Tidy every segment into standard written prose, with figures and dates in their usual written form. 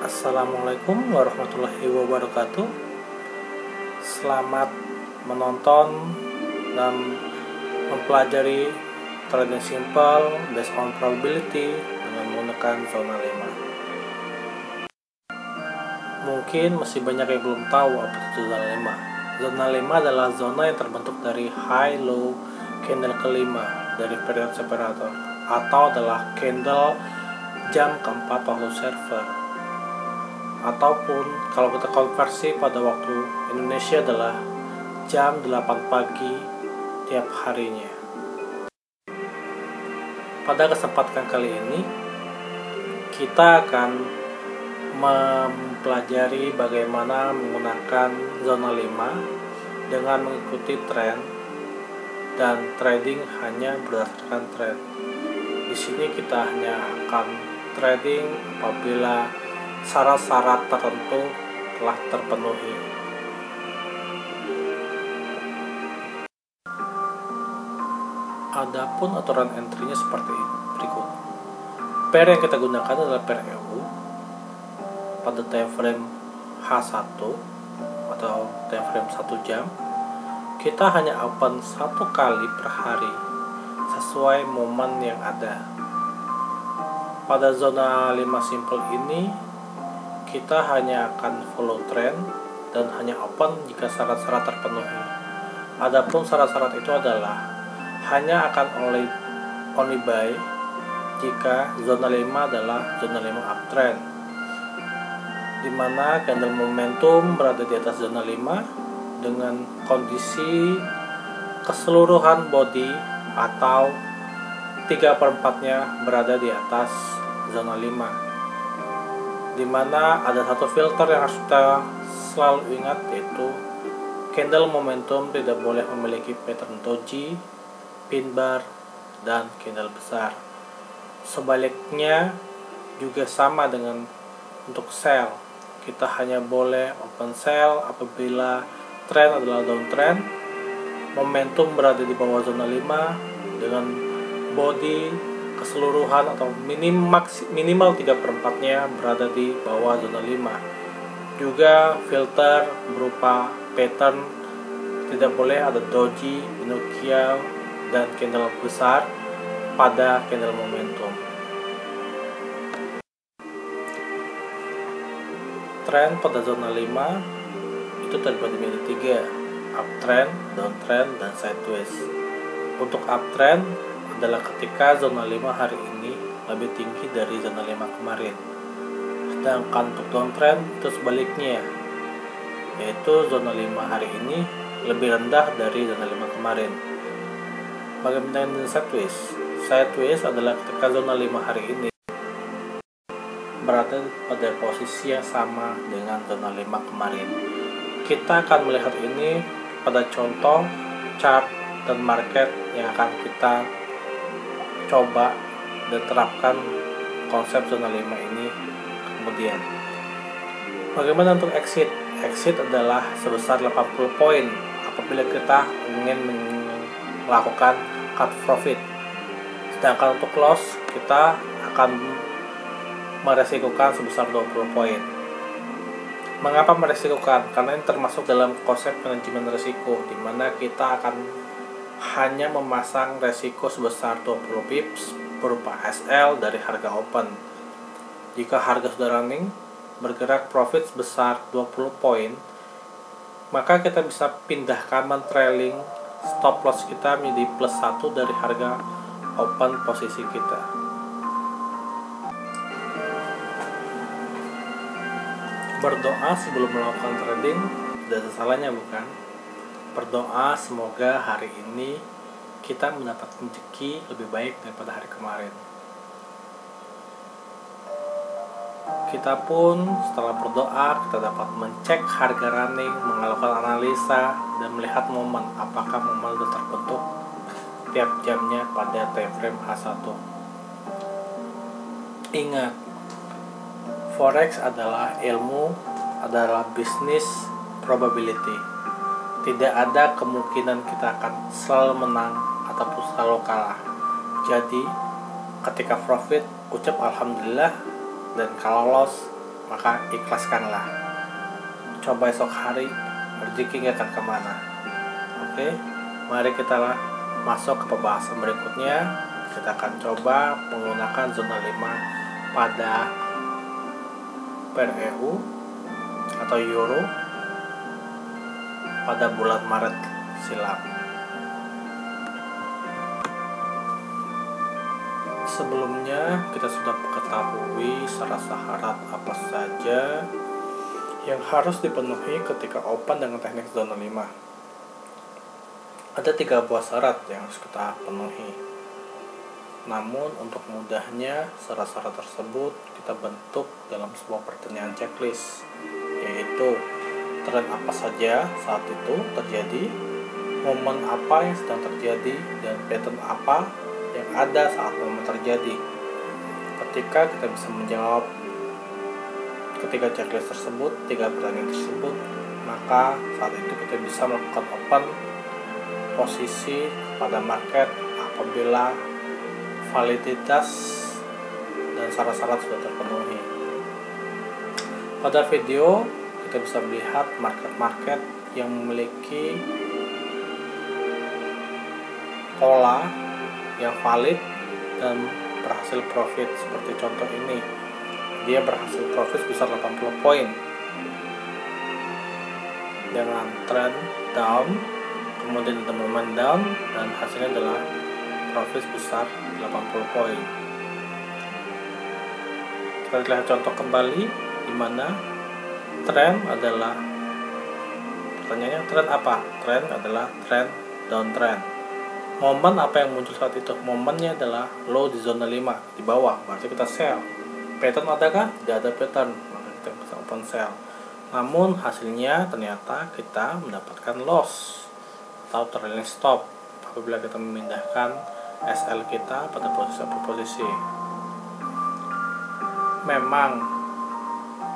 Assalamualaikum warahmatullahi wabarakatuh. Selamat menonton dan mempelajari trading simple based on probability dengan menggunakan zona 5. Mungkin masih banyak yang belum tahu apa itu zona 5. Zona 5 adalah zona yang terbentuk dari high low candle kelima dari period separator, atau adalah candle jam keempat waktu server, ataupun kalau kita konversi pada waktu Indonesia adalah jam 8 pagi tiap harinya. Pada kesempatan kali ini kita akan mempelajari bagaimana menggunakan zona 5 dengan mengikuti tren dan trading hanya berdasarkan tren. Di sini kita hanya akan trading apabila syarat-syarat tertentu telah terpenuhi. Adapun aturan entry-nya seperti berikut. Pair yang kita gunakan adalah pair EU pada time frame H1 atau time frame 1 jam. Kita hanya open satu kali per hari sesuai momen yang ada. Pada zona 5 simple ini kita hanya akan follow trend dan hanya open jika syarat-syarat terpenuhi. Adapun syarat-syarat itu adalah hanya akan only buy jika zona 5 adalah zona 5 uptrend, di mana candle momentum berada di atas zona 5 dengan kondisi keseluruhan body atau 3/4-nya berada di atas zona 5, di mana ada satu filter yang harus kita selalu ingat, yaitu candle momentum tidak boleh memiliki pattern doji, pin bar, dan candle besar. Sebaliknya juga sama dengan untuk sell, kita hanya boleh open sell apabila trend adalah downtrend, momentum berada di bawah zona 5 dengan body keseluruhan atau minimal 3/4-nya berada di bawah zona 5. Juga filter berupa pattern tidak boleh ada doji, pinocchio, dan candle besar pada candle momentum. Trend pada zona 5 itu terbagi menjadi 3, uptrend, downtrend, dan sideways. Untuk uptrend adalah ketika zona 5 hari ini lebih tinggi dari zona 5 kemarin. Sedangkan untuk downtrend itu sebaliknya, yaitu zona 5 hari ini lebih rendah dari zona 5 kemarin. Bagaimana dengan sideways? Sideways adalah ketika zona 5 hari ini berada pada posisi yang sama dengan zona 5 kemarin. Kita akan melihat ini pada contoh chart dan market yang akan kita coba dan terapkan konsep zona 5 ini kemudian. Bagaimana untuk exit? Exit adalah sebesar 80 poin apabila kita ingin melakukan cut profit. Sedangkan untuk loss kita akan meresikokan sebesar 20 poin. Mengapa meresikokan? Karena ini termasuk dalam konsep manajemen risiko, di mana kita akan hanya memasang resiko sebesar 20 pips berupa SL dari harga open. Jika harga sudah running bergerak profit sebesar 20 poin, maka kita bisa pindahkan trailing stop loss kita menjadi plus 1 dari harga open posisi kita. Berdoa sebelum melakukan trading tidak ada salahnya, bukan? Berdoa semoga hari ini kita mendapat rezeki lebih baik daripada hari kemarin. Kita pun setelah berdoa kita dapat mencek harga running, melakukan analisa, dan melihat momen apakah momen sudah terbentuk tiap jamnya pada time frame H1. Ingat, forex adalah ilmu, adalah bisnis probability. Tidak ada kemungkinan kita akan selalu menang ataupun selalu kalah. Jadi ketika profit ucap alhamdulillah, dan kalau loss maka ikhlaskanlah. Coba esok hari rezeki akan kemana. Oke, mari kita masuk ke pembahasan berikutnya. Kita akan coba menggunakan zona 5 pada per EU atau euro pada bulan Maret silam. Sebelumnya kita sudah mengetahui syarat-syarat apa saja yang harus dipenuhi ketika open dengan teknik zona 5. Ada 3 buah syarat yang harus kita penuhi. Namun untuk mudahnya syarat-syarat tersebut kita bentuk dalam sebuah pertanyaan checklist, yaitu tren apa saja saat itu terjadi, momen apa yang sedang terjadi, dan pattern apa yang ada saat momen terjadi. Ketika kita bisa menjawab ketiga checklist tersebut, 3 pertanyaan tersebut, maka saat itu kita bisa melakukan open posisi pada market apabila validitas dan syarat-syarat sudah terpenuhi. Pada video kita bisa melihat market-market yang memiliki pola yang valid dan berhasil profit. Seperti contoh ini, dia berhasil profit sebesar 80 poin dengan trend down, kemudian ada momen down, dan hasilnya adalah profit sebesar 80 poin. Kita lihat contoh kembali di mana tren adalah, pertanyaannya tren apa? Tren adalah tren downtrend. Momen apa yang muncul saat itu? Momennya adalah low di zona 5 di bawah, berarti kita sell. Pattern adakah? Tidak ada pattern, maka kita bisa open sell. Namun hasilnya ternyata kita mendapatkan loss atau trailing stop apabila kita memindahkan SL kita pada posisi. Memang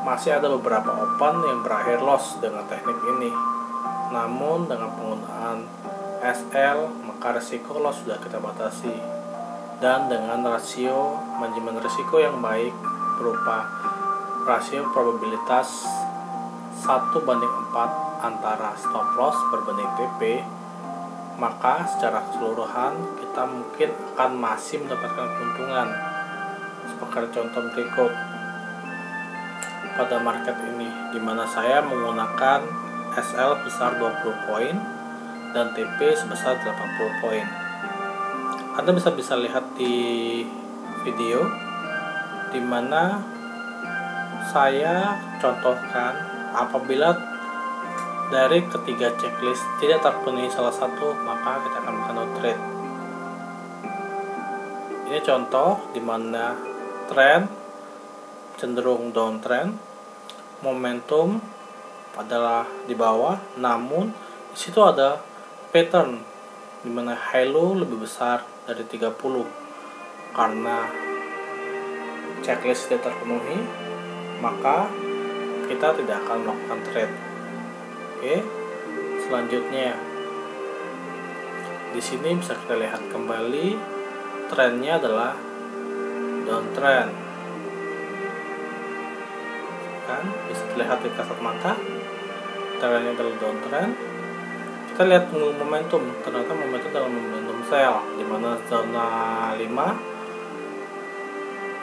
masih ada beberapa open yang berakhir loss dengan teknik ini. Namun dengan penggunaan SL maka risiko loss sudah kita batasi, dan dengan rasio manajemen risiko yang baik berupa rasio probabilitas 1:4 antara stop loss berbanding TP, maka secara keseluruhan kita mungkin akan masih mendapatkan keuntungan. Seperti contoh berikut pada market ini, di mana saya menggunakan SL besar 20 poin dan TP sebesar 80 poin. Anda bisa lihat di video di mana saya contohkan apabila dari ketiga checklist tidak terpenuhi salah satu, maka kita akan melakukan no trade. Ini contoh di mana tren cenderung downtrend, momentum adalah di bawah, namun di situ ada pattern di mana high low lebih besar dari 30. Karena checklist tidak terpenuhi, maka kita tidak akan melakukan trade. Oke, selanjutnya di sini bisa kita lihat kembali trennya adalah downtrend, kan bisa terlihat di kasat mata trennya adalah downtrend. Kita lihat momentum, ternyata momentum dalam momentum sell, di mana zona 5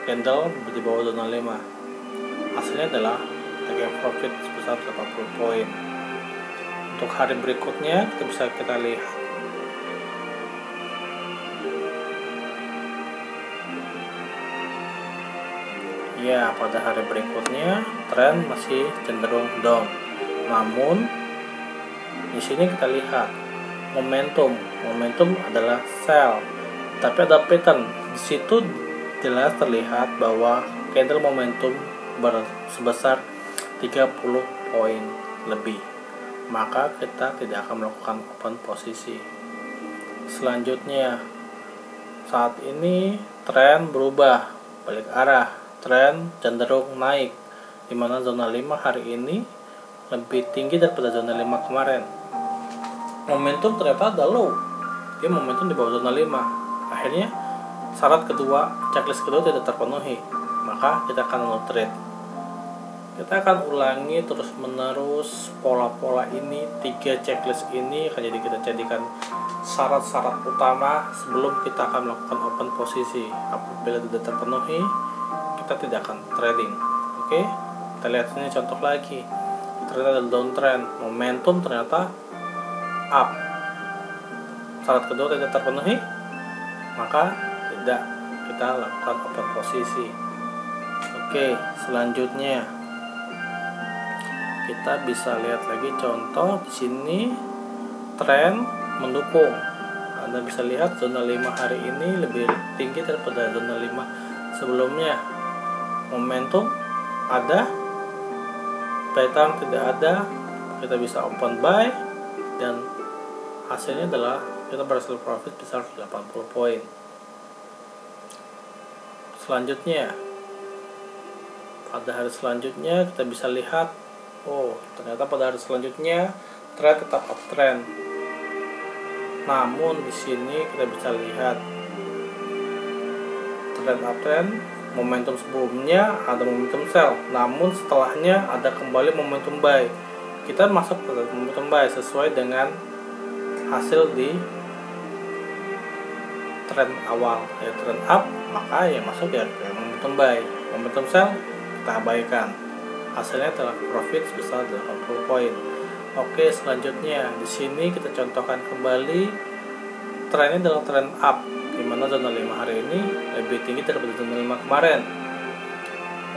candle di bawah zona 5. Hasilnya adalah taking profit sebesar 80 poin. Untuk hari berikutnya kita lihat ya, pada hari berikutnya tren masih cenderung down. Namun di sini kita lihat momentum adalah sell, tapi ada pattern di situ. Jelas terlihat bahwa candle momentum sebesar 30 poin lebih, maka kita tidak akan melakukan open posisi. Selanjutnya, saat ini tren berubah balik arah, tren cenderung naik, di mana zona 5 hari ini lebih tinggi daripada zona 5 kemarin. Momentum ternyata ada low, dia momentum di bawah zona 5. Akhirnya syarat kedua, checklist kedua tidak terpenuhi, maka kita akan no trade. Kita akan ulangi terus menerus pola-pola ini, 3 checklist ini akan jadi kita jadikan syarat-syarat utama sebelum kita akan melakukan open posisi. Apabila tidak terpenuhi, kita tidak akan trading. Oke, kita lihat sini contoh lagi. Ternyata ada downtrend, momentum ternyata up. Syarat kedua tidak terpenuhi, maka tidak kita lakukan open posisi. Oke, selanjutnya kita bisa lihat lagi contoh di sini, tren mendukung. Anda bisa lihat zona 5 hari ini lebih tinggi daripada zona 5 sebelumnya. Momentum ada, pattern tidak ada, kita bisa open buy dan hasilnya adalah kita berhasil profit besar 80 poin. Selanjutnya, pada hari selanjutnya kita bisa lihat, oh ternyata pada hari selanjutnya tren tetap uptrend. Namun di sini kita bisa lihat tren uptrend, momentum sebelumnya ada momentum sell, namun setelahnya ada kembali momentum buy. Kita masuk ke momentum buy sesuai dengan hasil di tren awal, ya tren up, maka ya masuk ya ke momentum buy. Momentum sell kita abaikan, hasilnya telah profit sebesar 80 poin. Oke, selanjutnya di sini kita contohkan kembali trennya adalah tren up, di mana zona 5 hari ini lebih tinggi daripada zona 5 kemarin.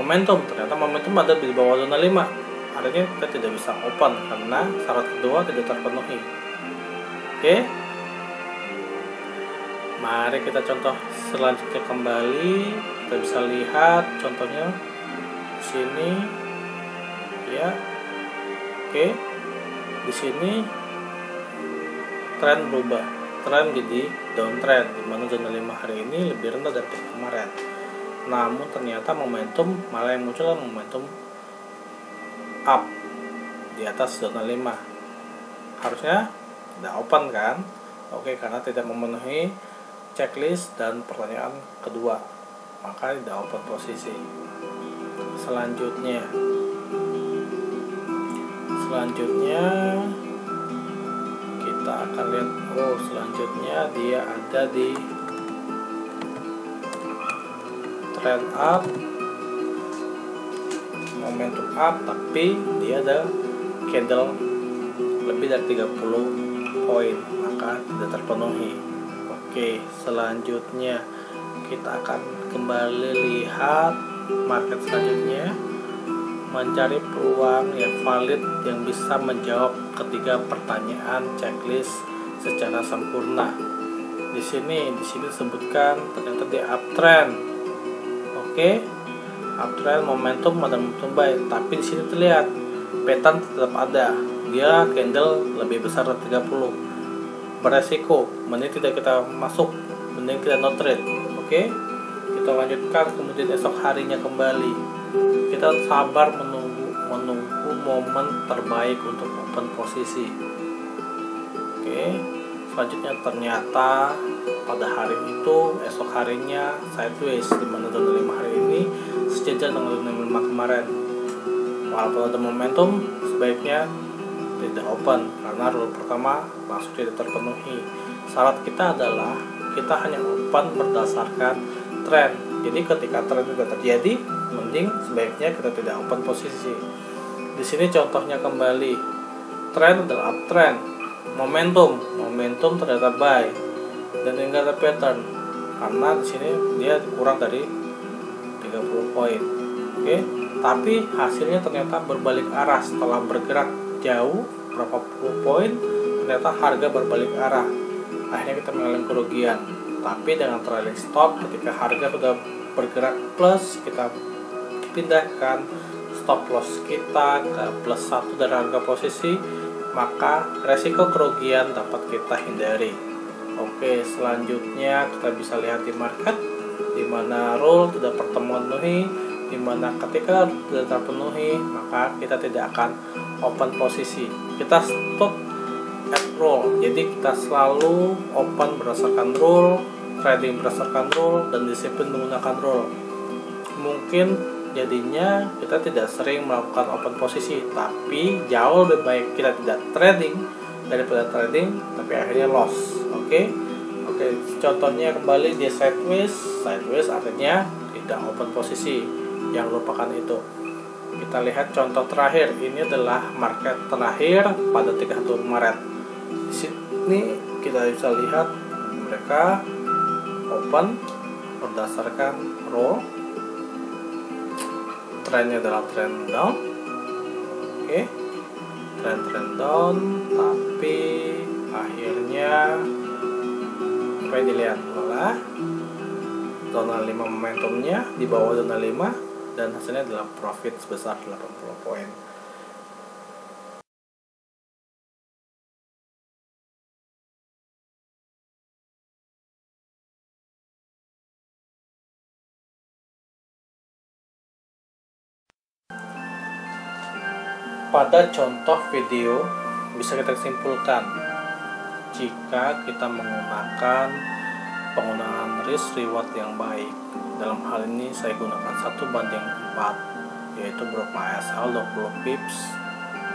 Momentum, ternyata momentum ada di bawah zona 5, artinya kita tidak bisa open karena syarat kedua tidak terpenuhi. Oke, mari kita contoh selanjutnya kembali. Kita bisa lihat contohnya di sini, ya. Oke, di sini tren berubah, tren jadi downtrend, di mana zona 5 hari ini lebih rendah dari kemarin. Namun ternyata momentum malah yang muncul momentum up di atas zona 5. Harusnya tidak open kan? Oke, karena tidak memenuhi checklist dan pertanyaan kedua, maka tidak open posisi. Selanjutnya kita akan lihat, oh selanjutnya dia ada di trend up, momentum up, tapi dia ada candle lebih dari 30 poin, maka tidak terpenuhi. Oke, selanjutnya kita akan kembali lihat market selanjutnya, mencari peluang yang valid yang bisa menjawab ketiga pertanyaan checklist secara sempurna. Di sini disebutkan ternyata di uptrend. Oke, uptrend, momentum ada momentum buy, tapi di sini terlihat pattern tetap ada. Dia candle lebih besar dari 30. Beresiko, mending tidak kita masuk, mending kita no trade. Oke, kita lanjutkan kemudian esok harinya kembali. Kita sabar menunggu momen terbaik untuk open posisi. Oke, selanjutnya ternyata pada hari itu, esok harinya sideways, di mana zona 5 hari ini sejajar dengan zona 5 kemarin. Walaupun ada momentum, sebaiknya tidak open karena rule pertama langsung tidak terpenuhi. Syarat kita adalah kita hanya open berdasarkan tren. Jadi ketika tren juga terjadi, mending sebaiknya kita tidak open posisi. Di sini contohnya kembali, tren adalah uptrend, momentum ternyata buy, dan enggak ada pattern karena di sini dia kurang dari 30 poin. Oke, tapi hasilnya ternyata berbalik arah setelah bergerak jauh berapa puluh poin, ternyata harga berbalik arah. Akhirnya kita mengalami kerugian. Tapi dengan trailing stop, ketika harga sudah bergerak plus, kita pindahkan stop loss kita ke plus 1 dari harga posisi, maka resiko kerugian dapat kita hindari. Oke, selanjutnya kita bisa lihat di market, di mana rule tidak terpenuhi, di mana ketika tidak terpenuhi, maka kita tidak akan open posisi. Kita stop at rule, jadi kita selalu open berdasarkan rule, trading berdasarkan rule, dan disiplin menggunakan rule. Mungkin Jadinya kita tidak sering melakukan open posisi, tapi jauh lebih baik kita tidak trading daripada trading tapi akhirnya loss. Oke, contohnya kembali di sideways artinya tidak open posisi, yang lupakan itu. Kita lihat contoh terakhir, ini adalah market terakhir pada 31 Maret. Di sini kita bisa lihat mereka open berdasarkan roll, trennya adalah trend down. Oke, trend down, tapi akhirnya apa yang dilihat adalah zona 5 momentumnya di bawah zona 5 dan hasilnya adalah profit sebesar 80 poin. Pada contoh video bisa kita simpulkan, jika kita menggunakan penggunaan risk reward yang baik, dalam hal ini saya gunakan 1:4, yaitu berupa SL 20 pips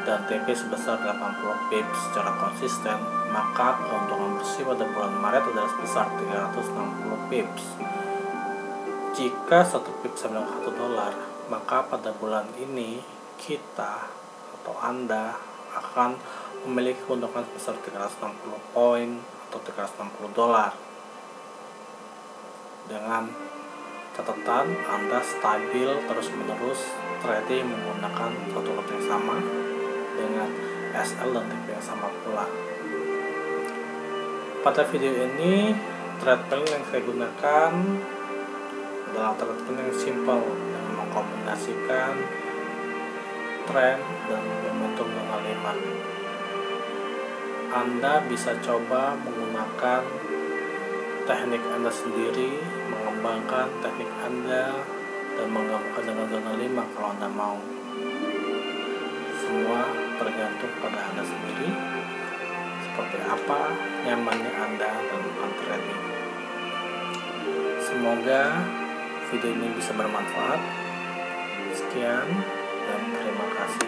dan TP sebesar 80 pips secara konsisten, maka keuntungan bersih pada bulan Maret adalah sebesar 360 pips. Jika 1 pips sama dengan $1, maka pada bulan ini kita atau Anda akan memiliki keuntungan sebesar 360 poin atau $360. Dengan catatan Anda stabil terus-menerus trading menggunakan satu lot yang sama dengan SL dan TP yang sama pula. Pada video ini trade plan yang saya gunakan adalah trade plan yang simple dengan mengkombinasikan trend dan momentum zona 5. Anda bisa coba menggunakan teknik Anda sendiri, mengembangkan teknik Anda dan menggabungkan dengan zona 5 kalau Anda mau. Semua tergantung pada Anda sendiri, seperti apa nyamannya Anda dalam trading. Semoga video ini bisa bermanfaat. Sekian dan terima kasih.